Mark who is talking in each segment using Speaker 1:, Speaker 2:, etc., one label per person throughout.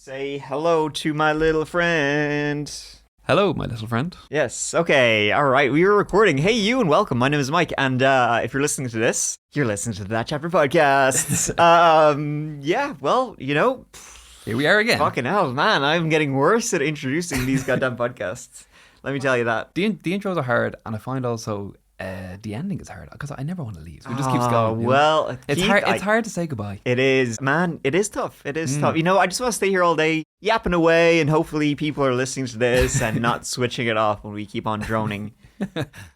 Speaker 1: Say hello to my little friend.
Speaker 2: Hello, my little friend.
Speaker 1: Yes, okay, alright, we are recording. Hey you and welcome, my name is Mike, and if you're listening to this, you're listening to the That Chapter Podcast. Yeah, well, you know,
Speaker 2: Here we are again.
Speaker 1: fucking hell, man, I'm getting worse at introducing these goddamn podcasts. Let me tell you that.
Speaker 2: The intros are hard, and I find also the ending is hard because I never want to leave. So it just keeps going. You know?
Speaker 1: Well,
Speaker 2: It's
Speaker 1: Keith,
Speaker 2: hard. It's hard to say goodbye.
Speaker 1: It is, man. It is tough. It is tough. You know, I just want to stay here all day, yapping away, and hopefully people are listening to this and not switching it off when we keep on droning.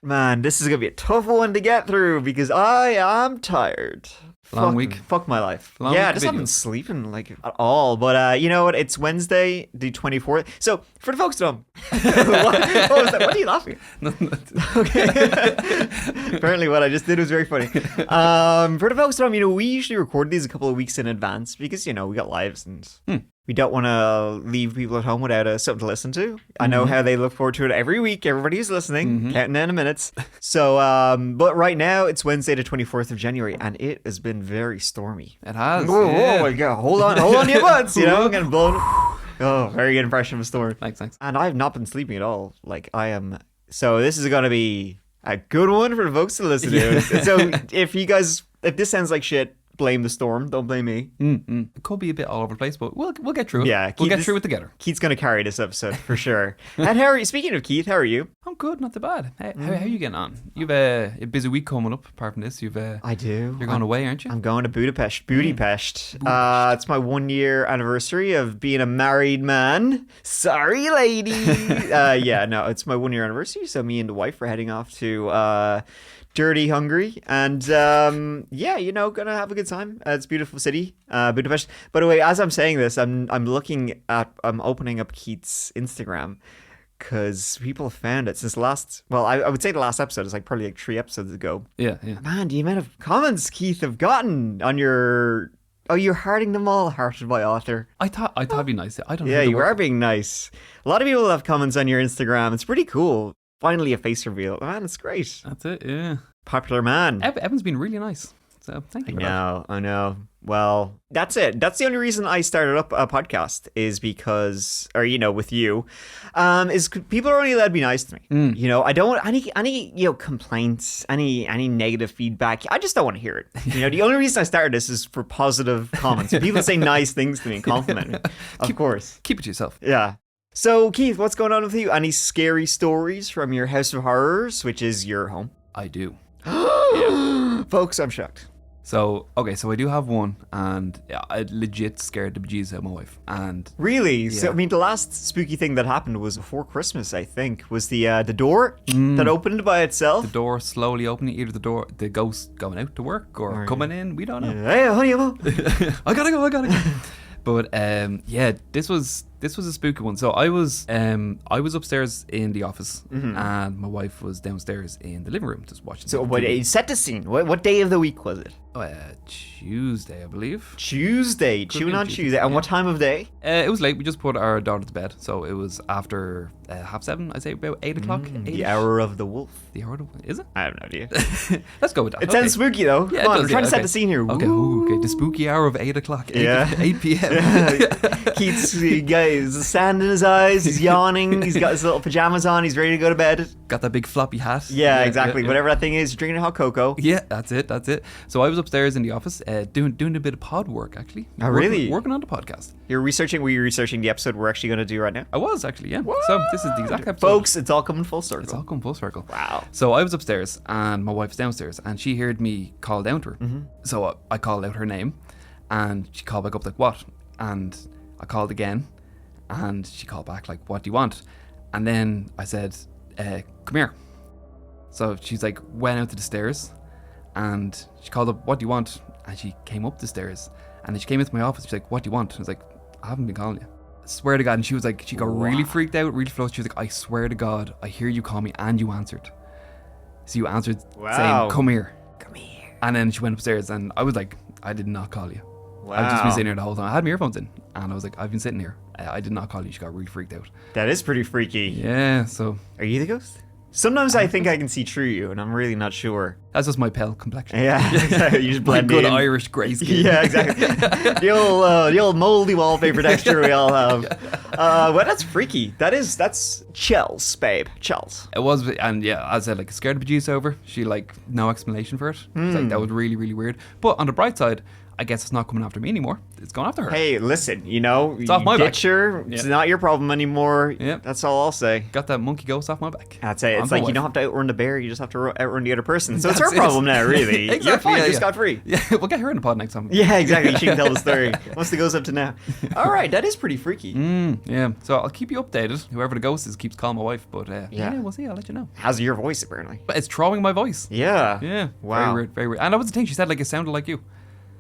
Speaker 1: Man, this is gonna be a tough one to get through because I am tired.
Speaker 2: Long week.
Speaker 1: Fuck my life.
Speaker 2: Long
Speaker 1: yeah, I
Speaker 2: week
Speaker 1: just
Speaker 2: video.
Speaker 1: haven't been sleeping like at all. But you know what? It's Wednesday, the 24th. So for the folks at home, what was that? What are you laughing at? Okay. Apparently, what I just did was very funny. For the folks at home, you know, we usually record these a couple of weeks in advance because you know we got lives and we don't want to leave people at home without something to listen to. I know how they look forward to it every week. Everybody who's listening, counting down the minutes. So, but right now it's Wednesday, the 24th of January, and it has been very stormy.
Speaker 2: It has.
Speaker 1: Whoa,
Speaker 2: yeah.
Speaker 1: whoa, my God. Hold on to your butts, you know, I'm getting blown. Oh, very good impression of a storm.
Speaker 2: Thanks.
Speaker 1: And I have not been sleeping at all. Like, I am. So, this is going to be a good one for the folks to listen to. So, if this sounds like shit, blame the storm. Don't blame me.
Speaker 2: It could be a bit all over the place, but we'll get through it.
Speaker 1: Yeah,
Speaker 2: we'll get through it together.
Speaker 1: Keith's going to carry this episode for sure. And how are you? Speaking of Keith, how are you?
Speaker 2: I'm good, not too bad. How are you getting on? You've a busy week coming up. Apart from this,
Speaker 1: I do.
Speaker 2: You're going away, aren't you?
Speaker 1: I'm going to Budapest. Budapest. It's my 1 year anniversary of being a married man. Sorry, lady. Yeah, no, it's my 1 year anniversary. So me and the wife are heading off to dirty Hungary, and yeah, you know, gonna have a good time. It's a beautiful city, Budapest. By the way, as I'm saying this, I'm opening up Keith's Instagram because people have found it since I would say the last episode is probably 3 episodes ago.
Speaker 2: Yeah.
Speaker 1: Man, the amount of comments Keith have gotten on your you're hearting them all, hearted by author.
Speaker 2: I thought it'd be nice. I don't know.
Speaker 1: Yeah, you are being nice. A lot of people have comments on your Instagram. It's pretty cool. Finally, a face reveal. Man, it's great.
Speaker 2: That's it, yeah.
Speaker 1: Popular man.
Speaker 2: Evan's been really nice. So thank you for that.
Speaker 1: I know. Well, that's it. That's the only reason I started up a podcast is because, or, you know, with you, is people are only allowed to be nice to me. You know, I don't want any, you know, complaints, any negative feedback. I just don't want to hear it. You know, the only reason I started this is for positive comments. People say nice things to me and compliment me. Of course.
Speaker 2: Keep it to yourself.
Speaker 1: Yeah. So, Keith, what's going on with you? Any scary stories from your House of Horrors, which is your home?
Speaker 2: I do.
Speaker 1: Folks, I'm shocked.
Speaker 2: So I do have one, and yeah, I legit scared the bejesus out of my wife. And
Speaker 1: Really? So,
Speaker 2: Yeah.
Speaker 1: I mean, the last spooky thing that happened was before Christmas, I think, was the door that opened by itself.
Speaker 2: the door slowly opening, either the ghost going out to work or coming in. We don't know.
Speaker 1: Hey, honey,
Speaker 2: I gotta go. But yeah, this was a spooky one. So I was upstairs in the office, and my wife was downstairs in the living room just watching.
Speaker 1: So,
Speaker 2: TV.
Speaker 1: set the scene. What day of the week was it?
Speaker 2: Tuesday, I believe.
Speaker 1: Tuesday. Tune on Tuesday. And what time of day?
Speaker 2: It was late. We just put our daughter to bed, so it was after 7:30. I'd say about 8 o'clock.
Speaker 1: The hour of the wolf.
Speaker 2: The hour of is it?
Speaker 1: I have no idea.
Speaker 2: Let's go with that.
Speaker 1: It sounds spooky, though.
Speaker 2: Yeah,
Speaker 1: Come on,
Speaker 2: it does,
Speaker 1: we're trying to set
Speaker 2: okay.
Speaker 1: the scene here.
Speaker 2: Okay, okay. The spooky hour of 8 o'clock. 8 p.m.
Speaker 1: Keith's guys, sand in his eyes. He's yawning. He's got his little pajamas on. He's ready to go to bed.
Speaker 2: Got that big floppy hat.
Speaker 1: Yeah, exactly. Whatever that thing is, you're drinking hot cocoa.
Speaker 2: Yeah, that's it. So I was upstairs in the office doing a bit of pod work, actually.
Speaker 1: Oh, really?
Speaker 2: Working on the podcast.
Speaker 1: Were you researching the episode we're actually going to do right now?
Speaker 2: I was actually, yeah. So this is the exact episode.
Speaker 1: Folks, it's all coming full circle.
Speaker 2: It's all come full circle.
Speaker 1: Wow.
Speaker 2: So I was upstairs and my wife's downstairs and she heard me call down to her. So I called out her name and she called back up like, what? And I called again and she called back like, what do you want? And then I said, come here. So she's like, went out to the stairs and she called up, what do you want? And she came up the stairs and then she came into my office. She's like, what do you want? And I was like, I haven't been calling you. I swear to God. And she was like, she got really freaked out, really flustered. She was like, I swear to God, I hear you call me and you answered. So you answered saying, come here.
Speaker 1: Come here.
Speaker 2: And then she went upstairs and I was like, I did not call you.
Speaker 1: Wow.
Speaker 2: I've just been sitting here the whole time. I had my earphones in and I was like, I've been sitting here. I did not call you. She got really freaked out.
Speaker 1: That is pretty freaky.
Speaker 2: Yeah, so.
Speaker 1: Are you the ghost? Sometimes I think I can see through you, and I'm really not sure.
Speaker 2: That's just my pale complexion.
Speaker 1: Yeah, exactly. You just
Speaker 2: My
Speaker 1: blend
Speaker 2: good
Speaker 1: in.
Speaker 2: Irish grey skin.
Speaker 1: Yeah, exactly. the old moldy wallpaper texture we all have. Well, that's freaky. That's chills, babe. Chills.
Speaker 2: It was, and yeah, as I said, like, scared the producer over. She, like, no explanation for it. It's like, that was really, really weird. But on the bright side, I guess it's not coming after me anymore. It's going after her.
Speaker 1: Hey, listen, it's
Speaker 2: off my back.
Speaker 1: ditch her. It's not your problem anymore.
Speaker 2: Yeah.
Speaker 1: That's all I'll say.
Speaker 2: Got that monkey ghost off my back.
Speaker 1: That's it. It's like you don't have to outrun the bear, you just have to outrun the other person. So it's
Speaker 2: That's
Speaker 1: her problem now, really.
Speaker 2: Exactly,
Speaker 1: You're fine,
Speaker 2: yeah,
Speaker 1: you're
Speaker 2: yeah.
Speaker 1: scot-free.
Speaker 2: Yeah, we'll get her in the pod next time.
Speaker 1: Yeah, exactly. She can tell the story once it goes up to now. All right, that is pretty freaky.
Speaker 2: Yeah, so I'll keep you updated. Whoever the ghost is keeps calling my wife, but yeah, we'll see. I'll let you know.
Speaker 1: How's your voice, apparently?
Speaker 2: But it's throwing my voice.
Speaker 1: Yeah.
Speaker 2: Yeah.
Speaker 1: Wow.
Speaker 2: Very weird, very weird. And that was the thing. She said, like, it sounded like you.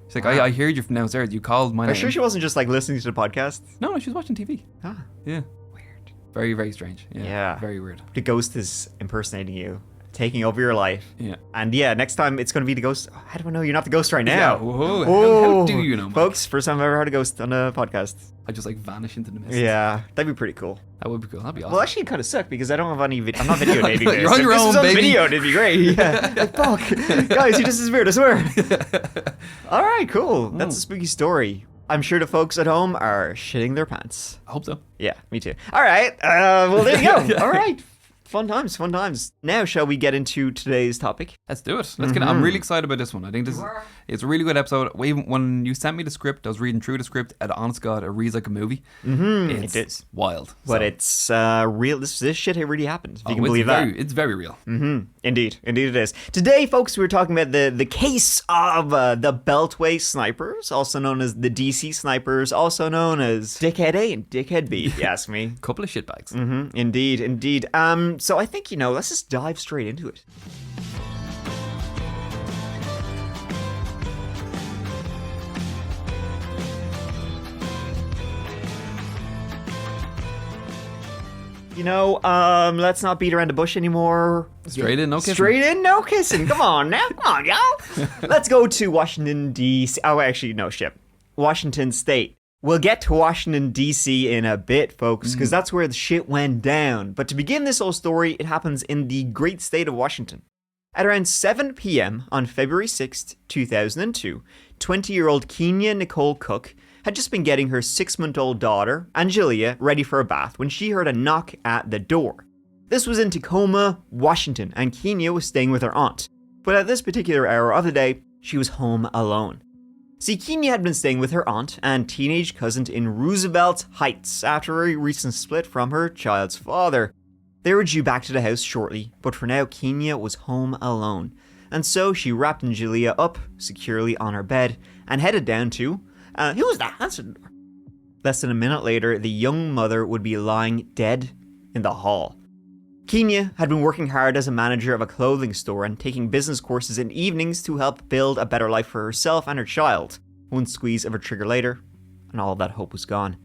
Speaker 2: She's like, I heard you from downstairs. You called my
Speaker 1: Are
Speaker 2: name.
Speaker 1: you sure she wasn't just like listening to the podcast?
Speaker 2: No, she was watching TV.
Speaker 1: Ah,
Speaker 2: Yeah.
Speaker 1: weird.
Speaker 2: Very, very strange. Yeah. Very weird.
Speaker 1: The ghost is impersonating you, taking over your life.
Speaker 2: Yeah.
Speaker 1: And yeah, next time it's going to be the ghost. How do I know you're not the ghost right now?
Speaker 2: Yeah, whoa, how do you know, Mike?
Speaker 1: Folks, first time I've ever had a ghost on a podcast.
Speaker 2: I just, like, vanish into the mist.
Speaker 1: Yeah, that'd be pretty cool.
Speaker 2: That would be cool. That'd be awesome.
Speaker 1: Well, actually, it kind of sucked because I don't have any. I'm not videotaping this.
Speaker 2: You're on your
Speaker 1: if
Speaker 2: own,
Speaker 1: this was
Speaker 2: baby.
Speaker 1: on video, it'd be great. Yeah. Like, fuck, guys, you just disappeared. I swear. All right, cool. That's a spooky story. I'm sure the folks at home are shitting their pants.
Speaker 2: I hope so.
Speaker 1: Yeah, me too. All right. Well, there you go. All right. Fun times, fun times. Now, shall we get into today's topic?
Speaker 2: Let's do it. Let's get. I'm really excited about this one. I think it's a really good episode. When you sent me the script, I was reading through the script, and honest God, it reads like a movie.
Speaker 1: It is
Speaker 2: wild.
Speaker 1: But
Speaker 2: So,
Speaker 1: it's real. This shit here really happened. If you can
Speaker 2: it's
Speaker 1: believe that.
Speaker 2: It's very real.
Speaker 1: Indeed it is. Today, folks, we're talking about the case of the Beltway snipers, also known as the DC snipers, also known as Dickhead A and Dickhead B, if you ask me.
Speaker 2: Couple of shitbags.
Speaker 1: Indeed. So I think, let's just dive straight into it. Let's not beat around the bush anymore.
Speaker 2: Straight in, no kissing.
Speaker 1: Straight in, no kissing. Come on now. Come on, y'all. Let's go to Washington, D.C. Oh, actually, no, shit. Washington State. We'll get to Washington, D.C. in a bit, folks, because that's where the shit went down. But to begin this whole story, it happens in the great state of Washington. At around 7 p.m. on February 6th, 2002, 20-year-old Kenya Nicole Cook had just been getting her 6-month-old daughter, Angelia, ready for a bath when she heard a knock at the door. This was in Tacoma, Washington, and Kenya was staying with her aunt. But at this particular hour of the day, she was home alone. See, Kenya had been staying with her aunt and teenage cousin in Roosevelt Heights after a recent split from her child's father. They were due back to the house shortly, but for now Kenya was home alone. And so she wrapped Angelia up securely on her bed and headed down to... who was that? Answer the door. Less than a minute later, the young mother would be lying dead in the hall. Kenya had been working hard as a manager of a clothing store and taking business courses in evenings to help build a better life for herself and her child. One squeeze of her trigger later, and all of that hope was gone.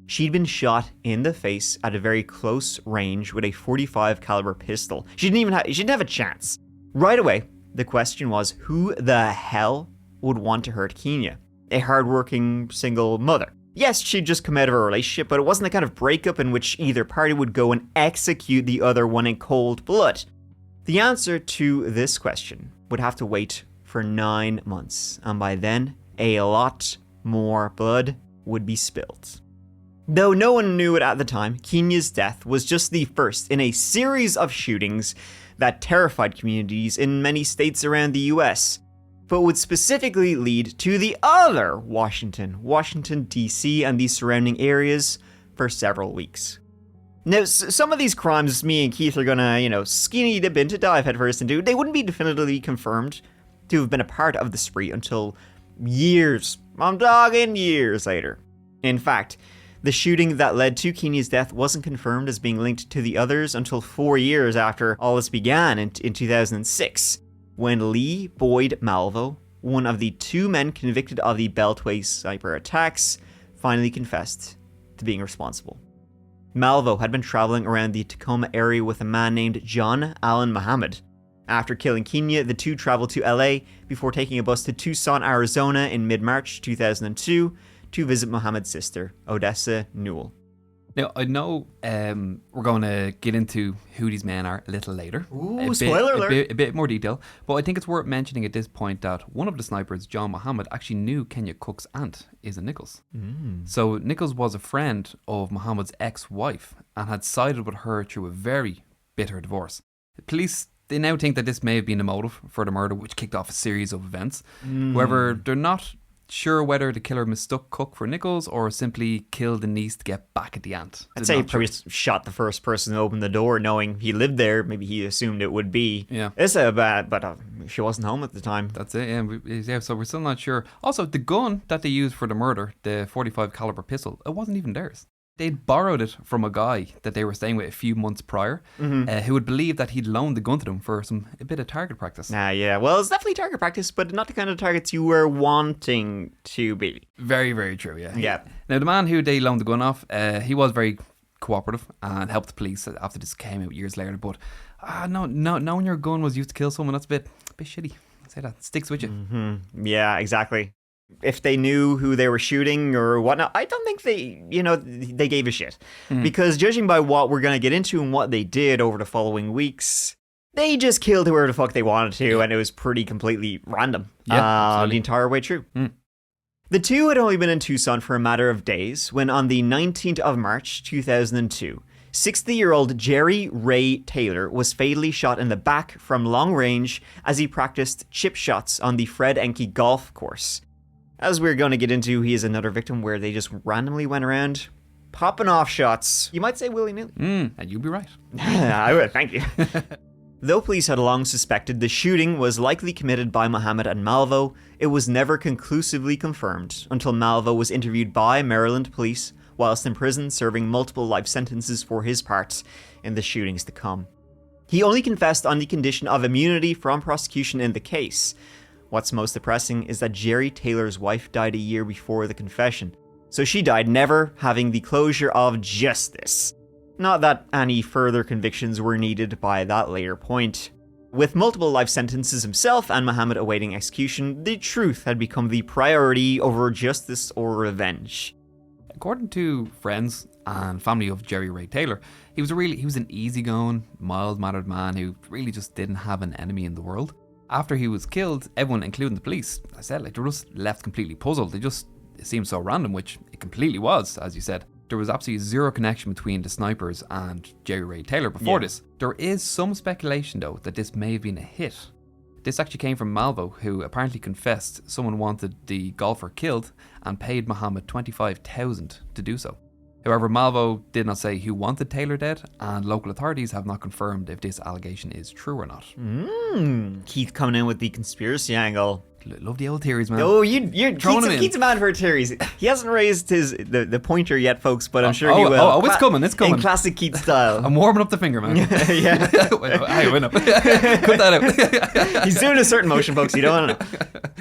Speaker 1: She'd been shot in the face at a very close range with a .45 caliber pistol. She didn't have a chance. Right away, the question was, who the hell would want to hurt Kenya? A hardworking single mother. Yes, she'd just come out of a relationship, but it wasn't the kind of breakup in which either party would go and execute the other one in cold blood. The answer to this question would have to wait for 9 months, and by then, a lot more blood would be spilled. Though no one knew it at the time, Kenya's death was just the first in a series of shootings that terrified communities in many states around the US, but would specifically lead to the other Washington, D.C. and the surrounding areas for several weeks. Now, some of these crimes me and Keith are gonna, skinny dip into, dive headfirst into, they wouldn't be definitively confirmed to have been a part of the spree until years, I'm talking years later. In fact, the shooting that led to Kenya's death wasn't confirmed as being linked to the others until 4 years after all this began in 2006. When Lee Boyd Malvo, one of the 2 men convicted of the Beltway sniper attacks, finally confessed to being responsible. Malvo had been traveling around the Tacoma area with a man named John Allen Muhammad. After killing Kenya, the two traveled to LA before taking a bus to Tucson, Arizona in mid-March 2002 to visit Muhammad's sister, Odessa Newell.
Speaker 2: Now, I know we're going to get into who these men are a little later.
Speaker 1: Ooh, spoiler alert.
Speaker 2: A bit more detail. But I think it's worth mentioning at this point that one of the snipers, John Muhammad, actually knew Kenya Cook's aunt, Isa Nichols. So Nichols was a friend of Muhammad's ex-wife and had sided with her through a very bitter divorce. The police, they now think that this may have been the motive for the murder, which kicked off a series of events. However, they're not sure whether the killer mistook Cook for Nichols or simply killed the niece to get back at the aunt.
Speaker 1: I'd say he probably shot the first person to open the door, knowing he lived there. Maybe he assumed it would be Issa, but she wasn't home at the time.
Speaker 2: That's it, yeah. So we're still not sure. Also, the gun that they used for the murder, the .45 caliber pistol, it wasn't even theirs. They'd borrowed it from a guy that they were staying with a few months prior, who would believe that he'd loaned the gun to them for a bit of target practice.
Speaker 1: Yeah. Well, it's definitely target practice, but not the kind of targets you were wanting to be.
Speaker 2: Very, very true, yeah.
Speaker 1: Yeah.
Speaker 2: Now, the man who they loaned the gun off, he was very cooperative and helped the police after this came out years later. But knowing your gun was used to kill someone, that's a bit shitty. I'd say that. It sticks with you.
Speaker 1: Yeah, exactly. If they knew who they were shooting or whatnot, I don't think they gave a shit. Because judging by what we're going to get into and what they did over the following weeks, they just killed whoever the fuck they wanted to, and it was pretty completely random the entire way through. The two had only been in Tucson for a matter of days when on the 19th of March 2002, 60-year-old Jerry Ray Taylor was fatally shot in the back from long range as he practiced chip shots on the Fred Enke golf course. As we're going to get into, he is another victim where they just randomly went around popping off shots. You might say willy-nilly.
Speaker 2: And you'd be right.
Speaker 1: I would, thank you. Though police had long suspected the shooting was likely committed by Muhammad and Malvo, it was never conclusively confirmed until Malvo was interviewed by Maryland police whilst in prison serving multiple life sentences for his part in the shootings to come. He only confessed on the condition of immunity from prosecution in the case. What's most depressing is that Jerry Taylor's wife died a year before the confession, so she died never having the closure of justice. Not that any further convictions were needed by that later point. With multiple life sentences himself and Muhammad awaiting execution, the truth had become the priority over justice or revenge.
Speaker 2: According to friends and family of Jerry Ray Taylor, he was an easygoing, mild-mannered man who really just didn't have an enemy in the world. After he was killed, everyone, including the police, I said, they were just left completely puzzled. It seemed so random, which it completely was, as you said. There was absolutely zero connection between the snipers and Jerry Ray Taylor before this. There is some speculation, though, that this may have been a hit. This actually came from Malvo, who apparently confessed someone wanted the golfer killed and paid Muhammad $25,000 to do so. However, Malvo did not say who wanted Taylor dead, and local authorities have not confirmed if this allegation is true or not.
Speaker 1: Keith coming in with the conspiracy angle.
Speaker 2: Love the old theories, man.
Speaker 1: Oh, Keith's a man for theories. He hasn't raised the pointer yet, folks, but I'm sure he will.
Speaker 2: Oh, it's coming.
Speaker 1: In classic Keith style.
Speaker 2: I'm warming up the finger, man.
Speaker 1: Yeah.
Speaker 2: Hey, wait up. Cut that
Speaker 1: out. He's doing a certain motion, folks. You don't want to know.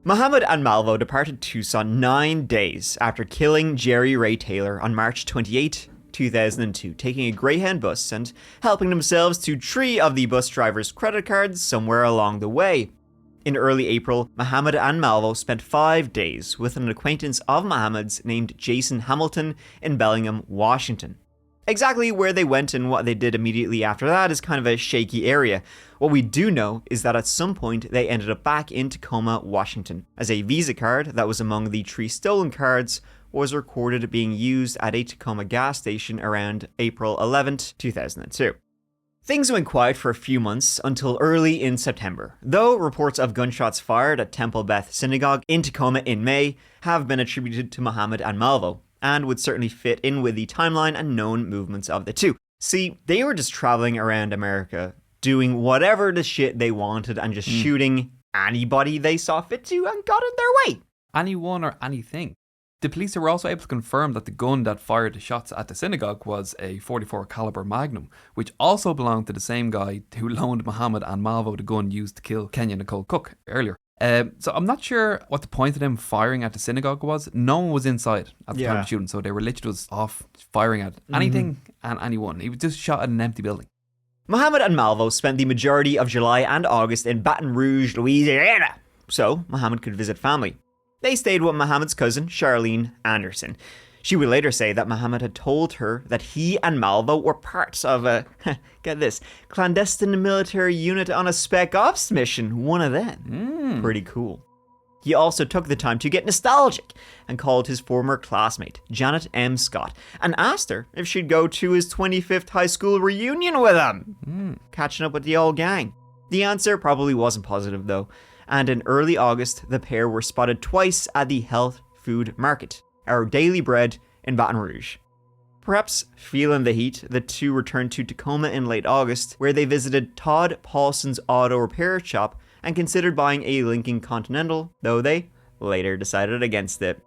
Speaker 1: Muhammad and Malvo departed Tucson 9 days after killing Jerry Ray Taylor on March 28, 2002, taking a Greyhound bus and helping themselves to 3 of the bus driver's credit cards somewhere along the way. In early April, Muhammad and Malvo spent 5 days with an acquaintance of Muhammad's named Jason Hamilton in Bellingham, Washington. Exactly where they went and what they did immediately after that is kind of a shaky area. What we do know is that at some point they ended up back in Tacoma, Washington, as a Visa card that was among the 3 stolen cards was recorded being used at a Tacoma gas station around April 11th, 2002. Things went quiet for a few months until early in September, though reports of gunshots fired at Temple Beth Synagogue in Tacoma in May have been attributed to Muhammad and Malvo, and would certainly fit in with the timeline and known movements of the two. See, they were just traveling around America, doing whatever the shit they wanted and just shooting anybody they saw fit to and got in their way.
Speaker 2: Anyone or anything. The police were also able to confirm that the gun that fired the shots at the synagogue was a .44 caliber Magnum, which also belonged to the same guy who loaned Muhammad and Malvo the gun used to kill Kenya Nicole Cook earlier. So I'm not sure what the point of them firing at the synagogue was. No one was inside at the time of shooting, so they were literally just off firing at anything and anyone. He was just shot at an empty building.
Speaker 1: Muhammad and Malvo spent the majority of July and August in Baton Rouge, Louisiana, so Muhammad could visit family. They stayed with Muhammad's cousin, Charlene Anderson. She would later say that Muhammad had told her that he and Malvo were parts of a, get this, clandestine military unit on a spec ops mission. One of them. Pretty cool. He also took the time to get nostalgic and called his former classmate, Janet M. Scott, and asked her if she'd go to his 25th high school reunion with him. Catching up with the old gang. The answer probably wasn't positive though, and in early August, the pair were spotted twice at the health food market, our daily bread in Baton Rouge. Perhaps feeling the heat, the two returned to Tacoma in late August, where they visited Todd Paulson's auto repair shop and considered buying a Lincoln Continental, though they later decided against it.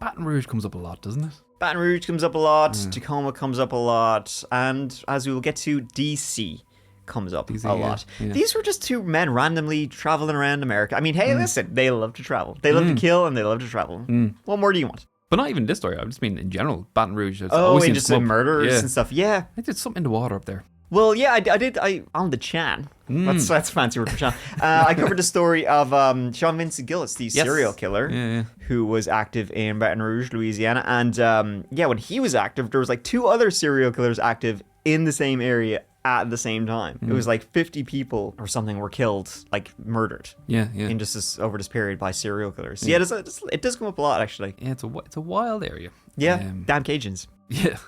Speaker 2: Baton Rouge comes up a lot, doesn't it?
Speaker 1: Baton Rouge comes up a lot, Tacoma comes up a lot, and as we will get to, DC comes up a lot.
Speaker 2: Yeah.
Speaker 1: These were just two men randomly traveling around America. I mean, hey, listen, they love to travel. They love to kill and they love to travel. What more do you want?
Speaker 2: But not even this story. I just mean in general, Baton Rouge. It's
Speaker 1: Oh,
Speaker 2: always
Speaker 1: and
Speaker 2: seems
Speaker 1: just
Speaker 2: to come
Speaker 1: the
Speaker 2: up.
Speaker 1: murderers and stuff. Yeah.
Speaker 2: I think there's something in the water up there.
Speaker 1: Well, yeah, I did. On the Chan. That's a fancy word for Chan. I covered the story of Sean Vincent Gillis, the serial killer, who was active in Baton Rouge, Louisiana. And when he was active, there was like 2 other serial killers active in the same area at the same time. It was like 50 people or something were killed, like murdered.
Speaker 2: Yeah.
Speaker 1: In just over this period by serial killers. Yeah, it does come up a lot, actually.
Speaker 2: Yeah, it's a wild area.
Speaker 1: Yeah, damn Cajuns.
Speaker 2: Yeah.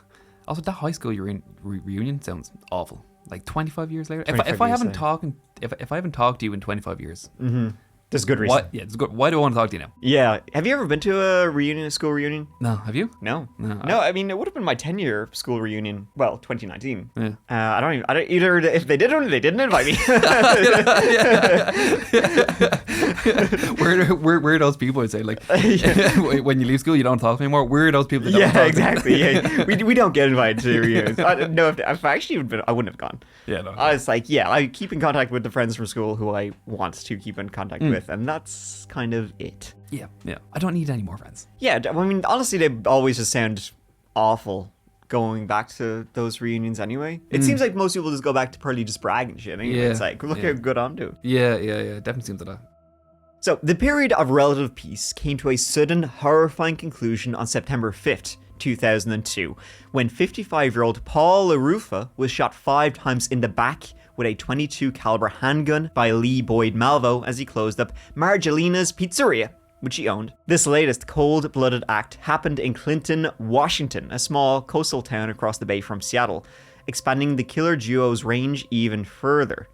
Speaker 2: Also, that high school reunion sounds awful. Like 25 years later. If I haven't talked to you in 25 years,
Speaker 1: there's good reason.
Speaker 2: It's good. Why do I want to talk to you now?
Speaker 1: Yeah. Have you ever been to a school reunion?
Speaker 2: No. Have you?
Speaker 1: No.
Speaker 2: No.
Speaker 1: I mean, it would have been my 10-year school reunion. Well, 2019.
Speaker 2: Yeah.
Speaker 1: I don't either if they did or they didn't invite me.
Speaker 2: Where are those people? I'd say, like, when you leave school, you don't talk anymore. Where are those people that don't talk?
Speaker 1: Exactly. Yeah, we don't get invited to reunions. I don't know if I actually would. I wouldn't have gone.
Speaker 2: Yeah, no.
Speaker 1: I was like, I keep in contact with the friends from school who I want to keep in contact with, and that's kind of it.
Speaker 2: Yeah. I don't need any more friends.
Speaker 1: Yeah, I mean, honestly, they always just sound awful going back to those reunions anyway. It seems like most people just go back to probably just brag and shit. Anyway.
Speaker 2: Yeah.
Speaker 1: It's like, look how good I'm doing.
Speaker 2: Yeah. It definitely seems like that.
Speaker 1: So, the period of relative peace came to a sudden, horrifying conclusion on September 5th, 2002, when 55-year-old Paul LaRufa was shot 5 times in the back with a .22 caliber handgun by Lee Boyd Malvo as he closed up Margelina's Pizzeria, which he owned. This latest cold-blooded act happened in Clinton, Washington, a small coastal town across the bay from Seattle, expanding the killer duo's range even further.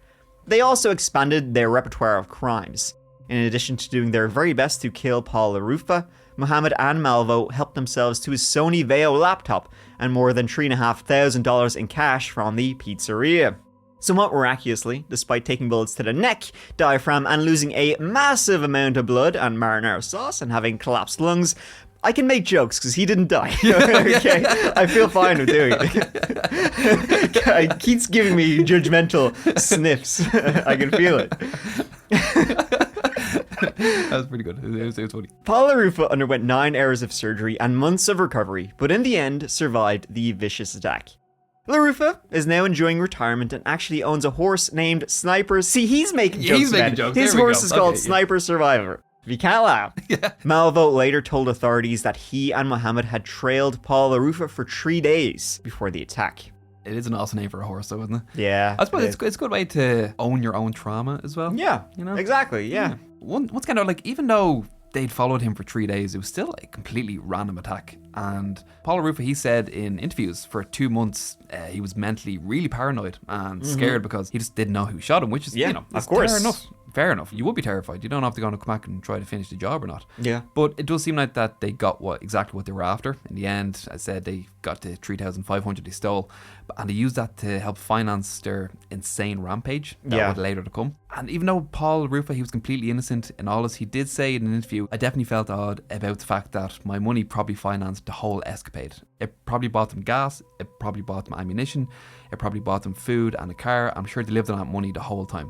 Speaker 1: They also expanded their repertoire of crimes. In addition to doing their very best to kill Paul LaRufa, Muhammad and Malvo helped themselves to his Sony Vaio laptop and more than $3,500 in cash from the pizzeria. Somewhat miraculously, despite taking bullets to the neck, diaphragm, and losing a massive amount of blood and marinara sauce and having collapsed lungs, I can make jokes because he didn't die. Okay, I feel fine with doing it. It keeps giving me judgmental sniffs. I can feel it.
Speaker 2: That was pretty good. It was funny.
Speaker 1: Paul LaRufa underwent 9 hours of surgery and months of recovery, but in the end survived the vicious attack. LaRufa is now enjoying retirement and actually owns a horse named Sniper. See, he's making jokes.
Speaker 2: He's making jokes.
Speaker 1: His
Speaker 2: There we
Speaker 1: horse
Speaker 2: go.
Speaker 1: is called
Speaker 2: Okay, yeah.
Speaker 1: Sniper Survivor. If you can't laugh. Malvo later told authorities that he and Muhammad had trailed Paul LaRufa for 3 days before the attack.
Speaker 2: It is an awesome name for a horse, though, isn't it?
Speaker 1: Yeah.
Speaker 2: I suppose it's a good way to own your own trauma as well.
Speaker 1: Yeah,
Speaker 2: You know?
Speaker 1: exactly, yeah.
Speaker 2: What's kind of like, even though they'd followed him for 3 days, it was still a completely random attack. And Paul LaRufa, he said in interviews for 2 months, he was mentally really paranoid and scared because he just didn't know who shot him, which is,
Speaker 1: Yeah,
Speaker 2: it's
Speaker 1: of course.
Speaker 2: fair enough. Fair enough. You would be terrified. You don't have to go and come back and try to finish the job or not.
Speaker 1: Yeah.
Speaker 2: But it does seem like that they got exactly what they were after. In the end, as I said, they got the 3,500 they stole, and they used that to help finance their insane rampage that would later to come. And even though Paul Rufa, he was completely innocent in all this, he did say in an interview, I definitely felt odd about the fact that my money probably financed the whole escapade. It probably bought them gas, it probably bought them ammunition, it probably bought them food and a car. I'm sure they lived on that money the whole time.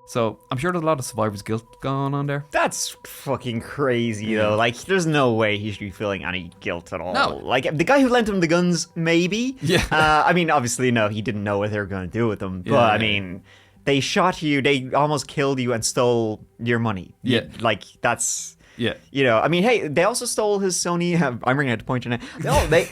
Speaker 2: So I'm sure there's a lot of survivor's guilt going on there.
Speaker 1: That's fucking crazy, though. Like, there's no way he should be feeling any guilt at all.
Speaker 2: No.
Speaker 1: Like, the guy who lent him the guns, maybe.
Speaker 2: Yeah.
Speaker 1: I mean, obviously, no, he didn't know what they were going to do with them. But,
Speaker 2: Yeah.
Speaker 1: I mean, they shot you, they almost killed you and stole your money.
Speaker 2: Yeah.
Speaker 1: Like, that's...
Speaker 2: Yeah.
Speaker 1: You know, I mean, hey, they also stole his Sony. I'm ringing out to point you now. No, they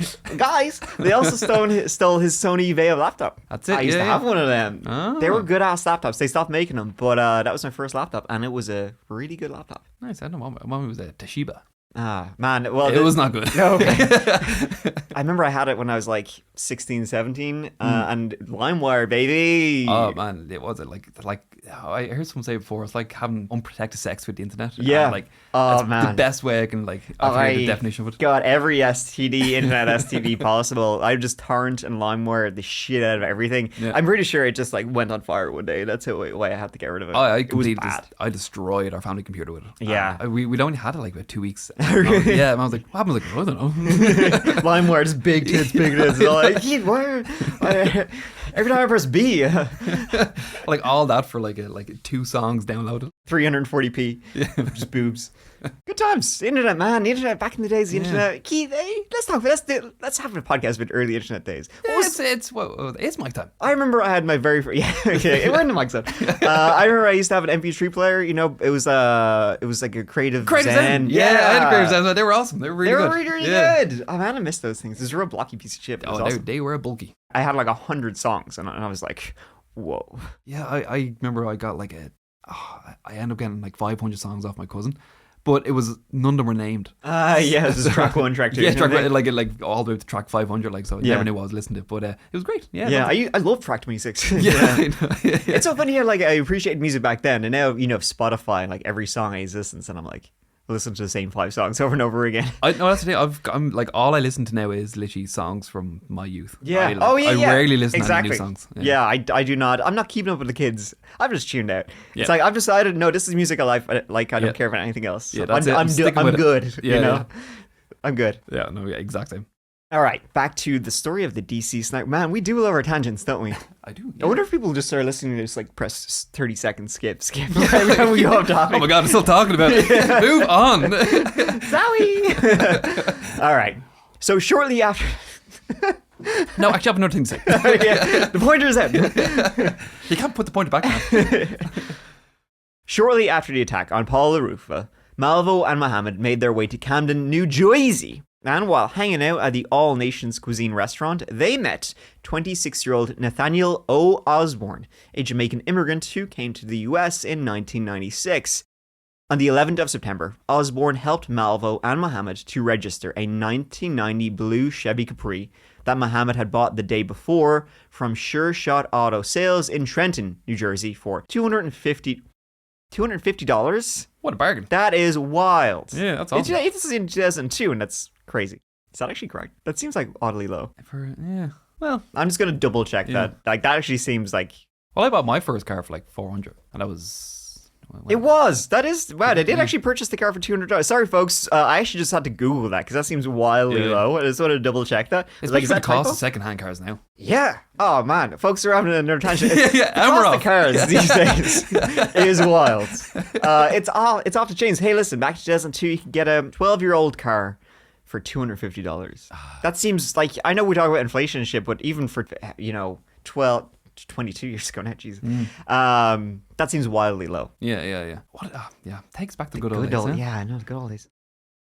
Speaker 1: also stole his Sony Vaio laptop.
Speaker 2: That's it.
Speaker 1: I used to have one of them.
Speaker 2: Oh.
Speaker 1: They were good ass laptops. They stopped making them, but that was my first laptop, and it was a really good laptop.
Speaker 2: Nice. I don't know. Mine was a Toshiba.
Speaker 1: Ah, man. Well,
Speaker 2: It was not good.
Speaker 1: No. I remember I had it when I was like 16, 17, and LimeWire, baby.
Speaker 2: Oh man, it was like I heard someone say before. It's like having unprotected sex with the internet.
Speaker 1: Yeah.
Speaker 2: And, like
Speaker 1: Oh,
Speaker 2: that's
Speaker 1: man.
Speaker 2: the best way I can I forget the definition of it.
Speaker 1: Got every STD, internet STD possible. I just torrent and LimeWire the shit out of everything.
Speaker 2: Yeah.
Speaker 1: I'm pretty sure it just like went on fire one day. That's why I had to get rid of it.
Speaker 2: I
Speaker 1: It was
Speaker 2: completely
Speaker 1: bad.
Speaker 2: I destroyed our family computer with it.
Speaker 1: Yeah.
Speaker 2: We'd only had it like about 2 weeks. Yeah, and I was like, what happened? Like, I don't know.
Speaker 1: LimeWire just big tits, big tits. They're like, every time I press B,
Speaker 2: Like all that for like 2 songs downloaded.
Speaker 1: 340p, just boobs. Good times. The internet, man. The internet back in the days. The internet. Keith, hey, let's have a podcast about early internet days.
Speaker 2: It's my time.
Speaker 1: I remember I had my very first. Yeah, okay, we're in the mic zone. I remember I used to have an MP3 player. You know, it was like a Creative Zen.
Speaker 2: Yeah, I had a Creative Zen. They were awesome. They were really good.
Speaker 1: Really
Speaker 2: Yeah.
Speaker 1: good. Oh man, I miss those things. It was a real blocky piece of shit. But it was awesome.
Speaker 2: They were bulky.
Speaker 1: I had like 100 songs, and I was like, whoa.
Speaker 2: Yeah, I remember I got I ended up getting like 500 songs off my cousin, but it was none of them were named.
Speaker 1: Yeah, this is track 1, track 2.
Speaker 2: Yeah, track one, like all the way to track 500, like, so I
Speaker 1: Yeah.
Speaker 2: never knew what I was listening to, but it was great. Yeah,
Speaker 1: Yeah, I love track 26.
Speaker 2: yeah. I know. Yeah.
Speaker 1: It's so funny how like I appreciated music back then, and now you know Spotify and like every song I listen, and I'm like listen to the same 5 songs over and over again.
Speaker 2: No, that's the thing. I'm like all I listen to now is literally songs from my youth.
Speaker 1: Yeah.
Speaker 2: I rarely listen to any new songs.
Speaker 1: Yeah, I do not. I'm not keeping up with the kids. I've just tuned out.
Speaker 2: Yeah.
Speaker 1: It's like I've decided, no, this is music I like. Like I don't care about anything else.
Speaker 2: Yeah, that's it.
Speaker 1: I'm
Speaker 2: sticking with it.
Speaker 1: good.
Speaker 2: Yeah,
Speaker 1: you know,
Speaker 2: yeah.
Speaker 1: I'm good.
Speaker 2: Yeah, no, yeah, exactly.
Speaker 1: All right, back to the story of the DC sniper. Man, we do love our tangents, don't we?
Speaker 2: I do.
Speaker 1: I wonder if people just start listening to just like press 30 seconds skip every time we go off topic.
Speaker 2: Oh my god, I'm still talking about it. Move on.
Speaker 1: Zowie! All right. So shortly after...
Speaker 2: No, actually, I have another thing to say.
Speaker 1: Yeah, the pointer's out.
Speaker 2: You can't put the pointer back now.
Speaker 1: Shortly after the attack on Paul LaRufa, Malvo and Mohammed made their way to Camden, New Jersey. And while hanging out at the All Nations Cuisine restaurant, they met 26-year-old Nathaniel O. Osborne, a Jamaican immigrant who came to the US in 1996. On the 11th of September, Osborne helped Malvo and Mohammed to register a 1990 blue Chevy Capri that Mohammed had bought the day before from Sure Shot Auto Sales in Trenton, New Jersey for $250.
Speaker 2: What a bargain.
Speaker 1: That is wild.
Speaker 2: Yeah, that's awesome.
Speaker 1: This is in 2002, and that's crazy. Is that actually correct? That seems like oddly low.
Speaker 2: Yeah. Well,
Speaker 1: I'm just gonna double check that. Like that actually seems like
Speaker 2: I bought my first car for like 400, and that was.
Speaker 1: it was. That is wow. They did actually purchase the car for $200. Sorry, folks. I actually just had to Google that because that seems wildly low. I just wanted to double check that.
Speaker 2: It's
Speaker 1: like,
Speaker 2: like the cost of second-hand cars now.
Speaker 1: Yeah. Oh man, folks are having another tangent.
Speaker 2: Yeah,
Speaker 1: The
Speaker 2: and we're
Speaker 1: cost of
Speaker 2: off.
Speaker 1: cars these days is wild. It's off the chains. Hey, listen, back to 2002, you can get a 12-year-old car for $250. That seems like, I know we talk about inflation and shit, but even for 22 years ago now, Jesus. That seems wildly low.
Speaker 2: Yeah. What? Yeah, takes back the good old days. Huh?
Speaker 1: Yeah, I know, the good old days.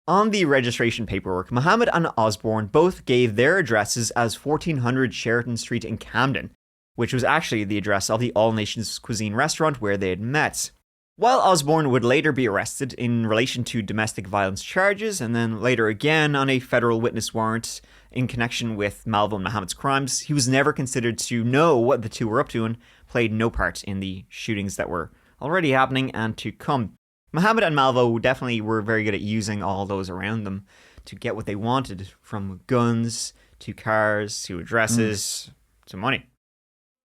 Speaker 1: On the registration paperwork, Mohammed and Osborne both gave their addresses as 1400 Sheraton Street in Camden, which was actually the address of the All Nations Cuisine restaurant where they had met. While Osborne would later be arrested in relation to domestic violence charges, and then later again on a federal witness warrant in connection with Malvo and Mohammed's crimes, he was never considered to know what the two were up to and played no part in the shootings that were already happening and to come. Mohammed and Malvo definitely were very good at using all those around them to get what they wanted, from guns to cars to addresses to money.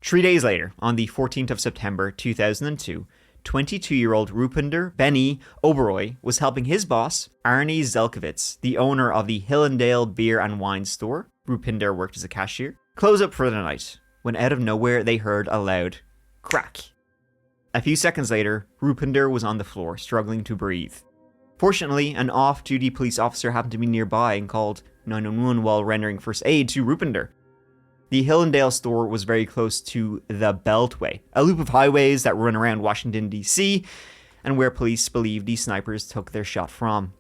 Speaker 1: 3 days later, on the 14th of September 2002, 22-year-old Rupinder Benny Oberoi was helping his boss, Arnie Zelkovitz, the owner of the Hillendale Beer and Wine store. Rupinder worked as a cashier. Close up for the night, when out of nowhere they heard a loud crack. A few seconds later, Rupinder was on the floor, struggling to breathe. Fortunately, an off-duty police officer happened to be nearby and called 911 while rendering first aid to Rupinder. The Hillendale store was very close to the Beltway, a loop of highways that run around Washington, D.C., and where police believe these snipers took their shot from.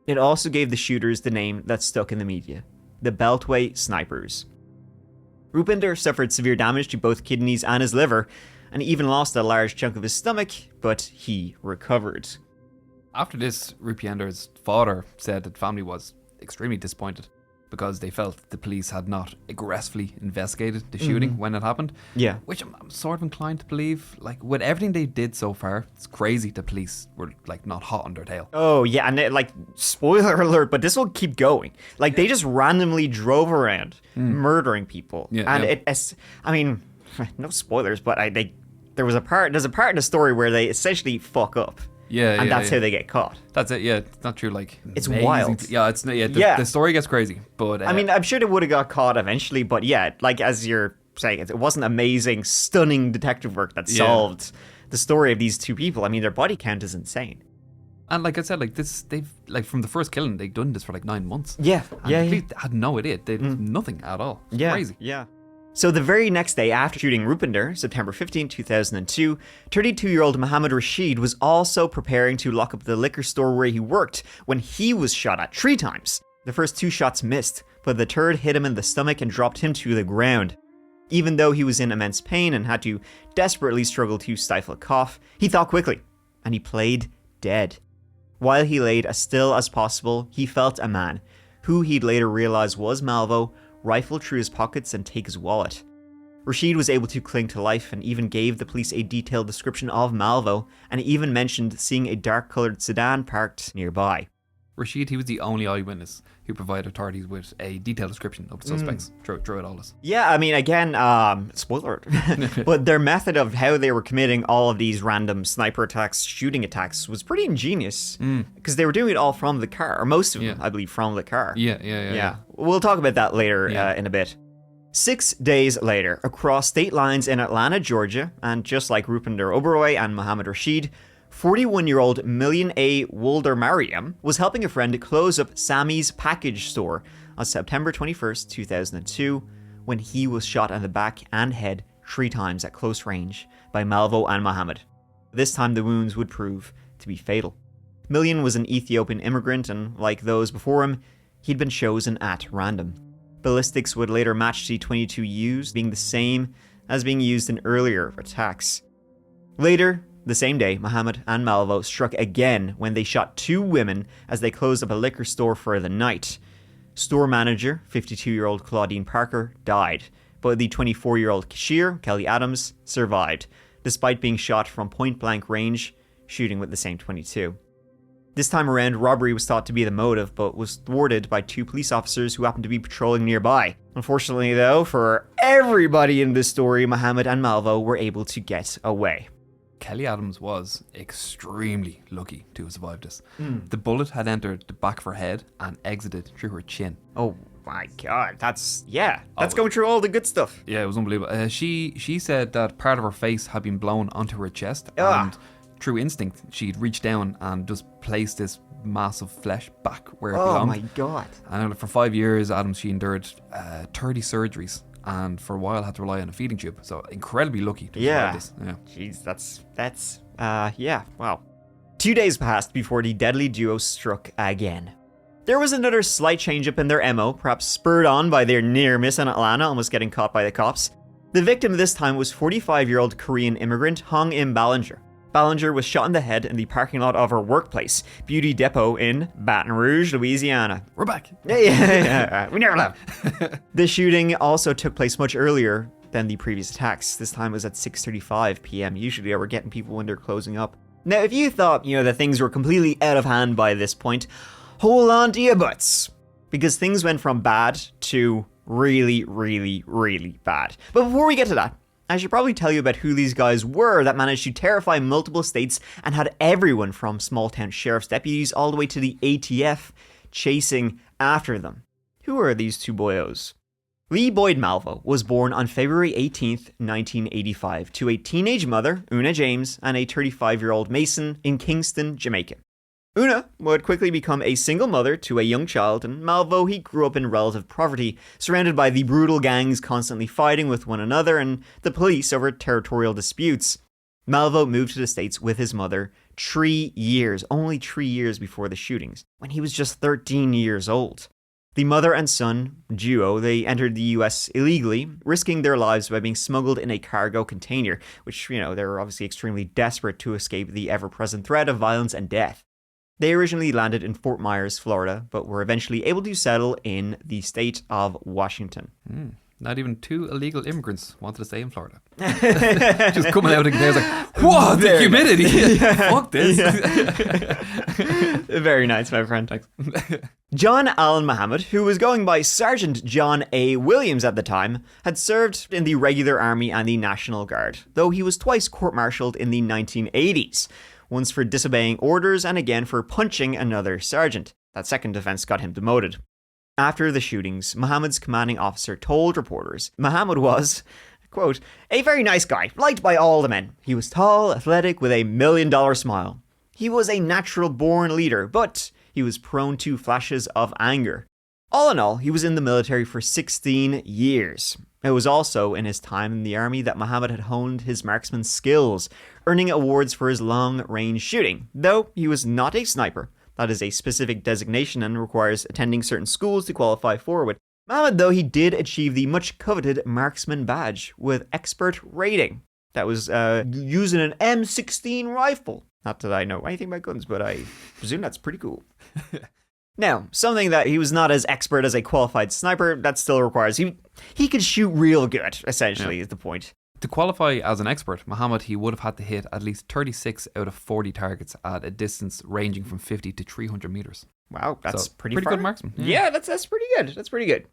Speaker 1: It also gave the shooters the name that stuck in the media, the Beltway Snipers. Rupinder suffered severe damage to both kidneys and his liver, and even lost a large chunk of his stomach, but he recovered.
Speaker 2: After this, Rupiender's father said that the family was extremely disappointed because they felt the police had not aggressively investigated the shooting when it happened.
Speaker 1: Yeah.
Speaker 2: Which I'm sort of inclined to believe. Like, with everything they did so far, it's crazy the police were, like, not hot on their tail.
Speaker 1: Oh, yeah, and like, spoiler alert, but this will keep going. Like, they just randomly drove around murdering people.
Speaker 2: Yeah,
Speaker 1: and I mean, no spoilers, but there's a part in the story where they essentially fuck up.
Speaker 2: Yeah,
Speaker 1: and that's how they get caught.
Speaker 2: That's it. Yeah, it's not true. Like,
Speaker 1: it's
Speaker 2: amazing.
Speaker 1: wild.
Speaker 2: Yeah, it's the story gets crazy, but
Speaker 1: I mean, I'm sure they would have got caught eventually, but yeah, like as you're saying, it wasn't amazing, stunning detective work that solved the story of these two people. I mean, their body count is insane.
Speaker 2: And like I said, like this, they've like from the first killing, they've done this for like 9 months.
Speaker 1: Yeah,
Speaker 2: and they had no idea. They did nothing at all. It's crazy.
Speaker 1: Yeah. So the very next day after shooting Rupinder, September 15, 2002, 32-year-old Mohammed Rashid was also preparing to lock up the liquor store where he worked when he was shot at 3 times. The first 2 shots missed, but the third hit him in the stomach and dropped him to the ground. Even though he was in immense pain and had to desperately struggle to stifle a cough, he thought quickly, and he played dead. While he laid as still as possible, he felt a man, who he'd later realize was Malvo, rifle through his pockets and take his wallet. Rashid was able to cling to life and even gave the police a detailed description of Malvo, and even mentioned seeing a dark-coloured sedan parked nearby.
Speaker 2: Rashid, he was the only eyewitness who provided authorities with a detailed description of the suspects throughout all this.
Speaker 1: Yeah, I mean, again, spoiler alert, but their method of how they were committing all of these random sniper attacks, shooting attacks, was pretty ingenious, because they were doing it all from the car, or most of them, I believe, from the car.
Speaker 2: Yeah.
Speaker 1: We'll talk about that later in a bit. 6 days later, across state lines in Atlanta, Georgia, and just like Rupinder Oberoi and Mohammed Rashid, 41-year-old Million A. Wolder Mariam was helping a friend close up Sammy's package store on September 21st, 2002, when he was shot in the back and head 3 times at close range by Malvo and Mohammed. This time the wounds would prove to be fatal. Million was an Ethiopian immigrant, and like those before him, he'd been chosen at random. Ballistics would later match the .22 used, being the same as being used in earlier attacks. Later, the same day, Mohammed and Malvo struck again when they shot 2 women as they closed up a liquor store for the night. Store manager, 52-year-old Claudine Parker, died, but the 24-year-old cashier, Kelly Adams, survived, despite being shot from point-blank range, shooting with the same .22. This time around, robbery was thought to be the motive, but was thwarted by 2 police officers who happened to be patrolling nearby. Unfortunately, though, for everybody in this story, Mohammed and Malvo were able to get away.
Speaker 2: Kelly Adams was extremely lucky to have survived this. The bullet had entered the back of her head and exited through her chin.
Speaker 1: Oh my god, that's going through all the good stuff.
Speaker 2: Yeah, it was unbelievable. She said that part of her face had been blown onto her chest, and through instinct, she'd reached down and just placed this massive flesh back where it belonged.
Speaker 1: Oh my god.
Speaker 2: And for 5 years, Adams, she endured 30 surgeries, and for a while had to rely on a feeding tube. So incredibly lucky to survive this. Yeah.
Speaker 1: Jeez, that's wow. 2 days passed before the deadly duo struck again. There was another slight change-up in their MO, perhaps spurred on by their near miss in Atlanta, almost getting caught by the cops. The victim this time was 45-year-old Korean immigrant Hong Im Ballinger. Ballinger was shot in the head in the parking lot of her workplace, Beauty Depot in Baton Rouge, Louisiana.
Speaker 2: We're back.
Speaker 1: Yeah. We never left. The shooting also took place much earlier than the previous attacks. This time was at 6:35 p.m. Usually they were getting people when they're closing up. Now, if you thought, that things were completely out of hand by this point, hold on to your butts. Because things went from bad to really, really, really bad. But before we get to that, I should probably tell you about who these guys were that managed to terrify multiple states and had everyone from small-town sheriff's deputies all the way to the ATF chasing after them. Who are these 2 boyos? Lee Boyd Malvo was born on February 18th, 1985 to a teenage mother, Una James, and a 35-year-old Mason in Kingston, Jamaica. Una would quickly become a single mother to a young child, and Malvo, he grew up in relative poverty, surrounded by the brutal gangs constantly fighting with one another and the police over territorial disputes. Malvo moved to the States with his mother only 3 years before the shootings, when he was just 13 years old. The mother and son duo, they entered the US illegally, risking their lives by being smuggled in a cargo container, which, they were obviously extremely desperate to escape the ever-present threat of violence and death. They originally landed in Fort Myers, Florida, but were eventually able to settle in the state of Washington.
Speaker 2: Not even 2 illegal immigrants wanted to stay in Florida. Just coming out and there's like, what? The humidity. Fuck this.
Speaker 1: Very nice, my friend.
Speaker 2: Thanks.
Speaker 1: John Allen Muhammad, who was going by Sergeant John A. Williams at the time, had served in the regular army and the National Guard, though he was twice court-martialed in the 1980s, once for disobeying orders and again for punching another sergeant. That second offense got him demoted. After the shootings, Muhammad's commanding officer told reporters Muhammad was, quote, a very nice guy, liked by all the men. He was tall, athletic, with a $1 million smile. He was a natural-born leader, but he was prone to flashes of anger. All in all, he was in the military for 16 years. It was also in his time in the army that Muhammad had honed his marksman skills, earning awards for his long-range shooting, though he was not a sniper. That is a specific designation and requires attending certain schools to qualify for it. Muhammad, though, he did achieve the much-coveted marksman badge with expert rating. That was using an M16 rifle. Not that I know anything about guns, but I presume that's pretty cool. Now, something that he was not as expert as a qualified sniper, that still requires he could shoot real good, essentially, is the point.
Speaker 2: To qualify as an expert, Muhammad, he would have had to hit at least 36 out of 40 targets at a distance ranging from 50 to 300 meters.
Speaker 1: Wow, that's pretty
Speaker 2: good marksman.
Speaker 1: Yeah, that's pretty good. That's pretty good.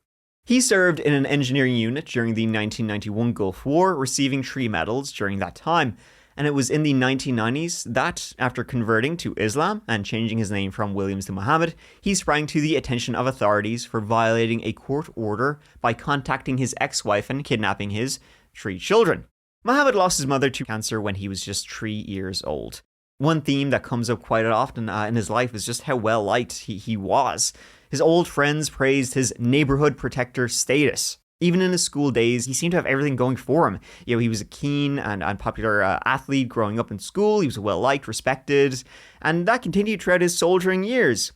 Speaker 1: He served in an engineering unit during the 1991 Gulf War, receiving 3 medals during that time. And it was in the 1990s that, after converting to Islam and changing his name from Williams to Muhammad, he sprang to the attention of authorities for violating a court order by contacting his ex-wife and kidnapping his 3 children. Muhammad lost his mother to cancer when he was just 3 years old. One theme that comes up quite often in his life is just how well liked he was. His old friends praised his neighborhood protector status. Even in his school days, he seemed to have everything going for him. He was a keen and popular athlete growing up in school. He was well-liked, respected, and that continued throughout his soldiering years.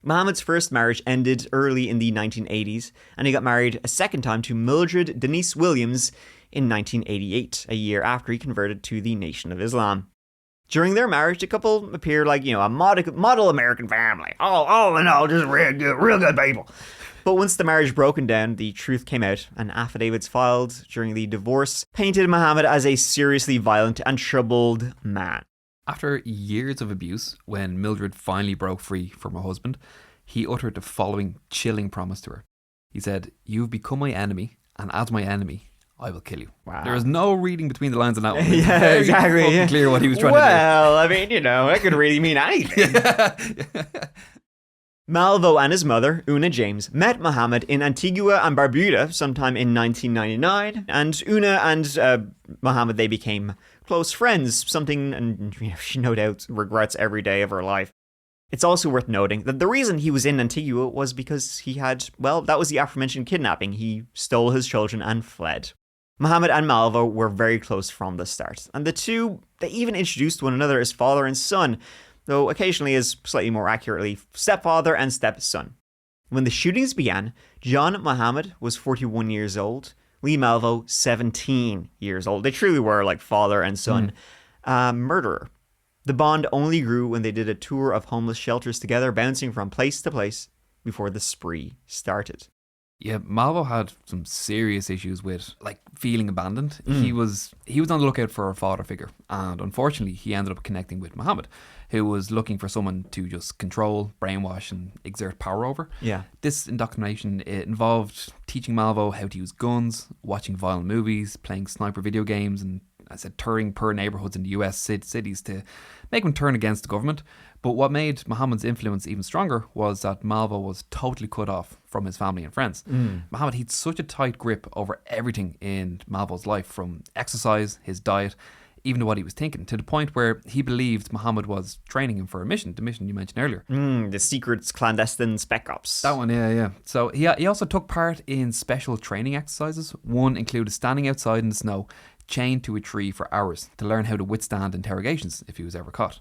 Speaker 1: Muhammad's first marriage ended early in the 1980s, and he got married a second time to Mildred Denise Williams in 1988, a year after he converted to the Nation of Islam. During their marriage, the couple appeared like, a model American family. All in all, just real good people. But once the marriage broken down, the truth came out, and affidavits filed during the divorce painted Muhammad as a seriously violent and troubled man.
Speaker 2: After years of abuse, when Mildred finally broke free from her husband, he uttered the following chilling promise to her. He said, "You've become my enemy, and as my enemy, I will kill you."
Speaker 1: Wow.
Speaker 2: There is no reading between the lines on that one.
Speaker 1: Yeah,
Speaker 2: It's
Speaker 1: exactly.
Speaker 2: fucking clear what he was trying to do.
Speaker 1: Well, I mean, that could really mean anything. Malvo and his mother, Una James, met Muhammad in Antigua and Barbuda sometime in 1999, and Una and Muhammad, they became close friends, something and she no doubt regrets every day of her life. It's also worth noting that the reason he was in Antigua was because that was the aforementioned kidnapping. He stole his children and fled. Muhammad and Malvo were very close from the start, and the two, they even introduced one another as father and son, though occasionally as slightly more accurately, stepfather and stepson. When the shootings began, John Muhammad was 41 years old, Lee Malvo 17 years old. They truly were like father and son. Murderer. The bond only grew when they did a tour of homeless shelters together, bouncing from place to place before the spree started.
Speaker 2: Yeah, Malvo had some serious issues with feeling abandoned. He was on the lookout for a father figure, and unfortunately he ended up connecting with Muhammad, who was looking for someone to just control, brainwash and exert power over.
Speaker 1: Yeah.
Speaker 2: This indoctrination, it involved teaching Malvo how to use guns, watching violent movies, playing sniper video games, and touring poor neighborhoods in the US cities to make him turn against the government. But what made Muhammad's influence even stronger was that Malvo was totally cut off from his family and friends. Muhammad, he had such a tight grip over everything in Malvo's life, from exercise, his diet, even to what he was thinking, to the point where he believed Muhammad was training him for a mission, the mission you mentioned earlier.
Speaker 1: The secret clandestine spec ops.
Speaker 2: That one, yeah. So he also took part in special training exercises. One included standing outside in the snow, chained to a tree for hours to learn how to withstand interrogations if he was ever caught.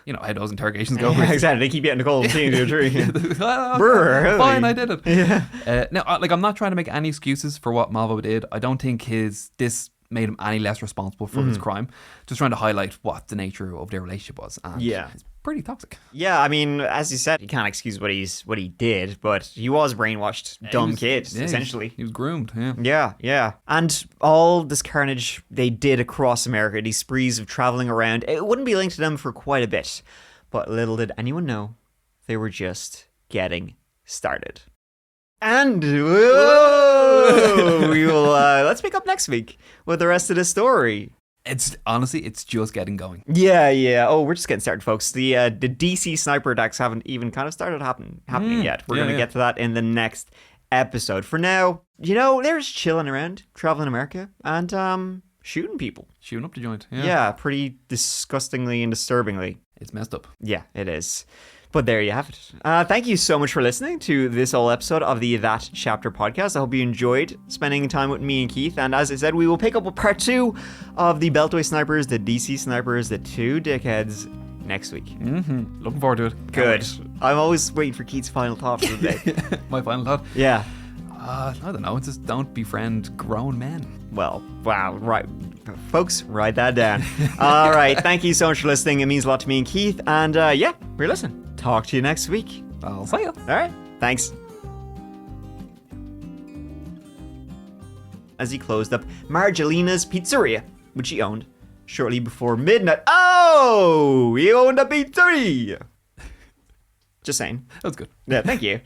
Speaker 2: You know how those interrogations go.
Speaker 1: Yeah, exactly. They keep you in the cold, chained to a tree.
Speaker 2: Fine, I did it.
Speaker 1: Yeah.
Speaker 2: Now, I'm not trying to make any excuses for what Malvo did. I don't think this made him any less responsible for his crime. Just trying to highlight what the nature of their relationship was. And it's pretty toxic.
Speaker 1: Yeah, I mean, as you said, you can't excuse what he did, but he was brainwashed, dumb kid, essentially.
Speaker 2: He was groomed,
Speaker 1: Yeah. And all this carnage they did across America, these sprees of traveling around, it wouldn't be linked to them for quite a bit. But little did anyone know, they were just getting started. And we will let's pick up next week with the rest of the story.
Speaker 2: It's honestly, it's just getting going.
Speaker 1: Yeah. Oh, we're just getting started, folks. The DC sniper attacks haven't even kind of started happening yet. We're going to get to that in the next episode. For now, they're just chilling around, traveling America, and shooting people.
Speaker 2: Shooting up the joint.
Speaker 1: Yeah, pretty disgustingly and disturbingly.
Speaker 2: It's messed up.
Speaker 1: Yeah, it is. But there you have it. Thank you so much for listening to this whole episode of the That Chapter podcast. I hope you enjoyed spending time with me and Keith. And as I said, we will pick up with part 2 of the Beltway snipers, the DC snipers, the 2 dickheads next week.
Speaker 2: Looking forward to it.
Speaker 1: Good. I'm always waiting for Keith's final thought for the day.
Speaker 2: My final thought?
Speaker 1: Yeah.
Speaker 2: I don't know. Just don't befriend grown men.
Speaker 1: Well, wow. Right. Folks, write that down. All right. Thank you so much for listening. It means a lot to me and Keith. And we're listening. Talk to you next week.
Speaker 2: I'll see you.
Speaker 1: All right. Thanks. As he closed up Margelina's Pizzeria, which he owned shortly before midnight. Oh, he owned a pizzeria. Just saying.
Speaker 2: That's good.
Speaker 1: Yeah, thank you.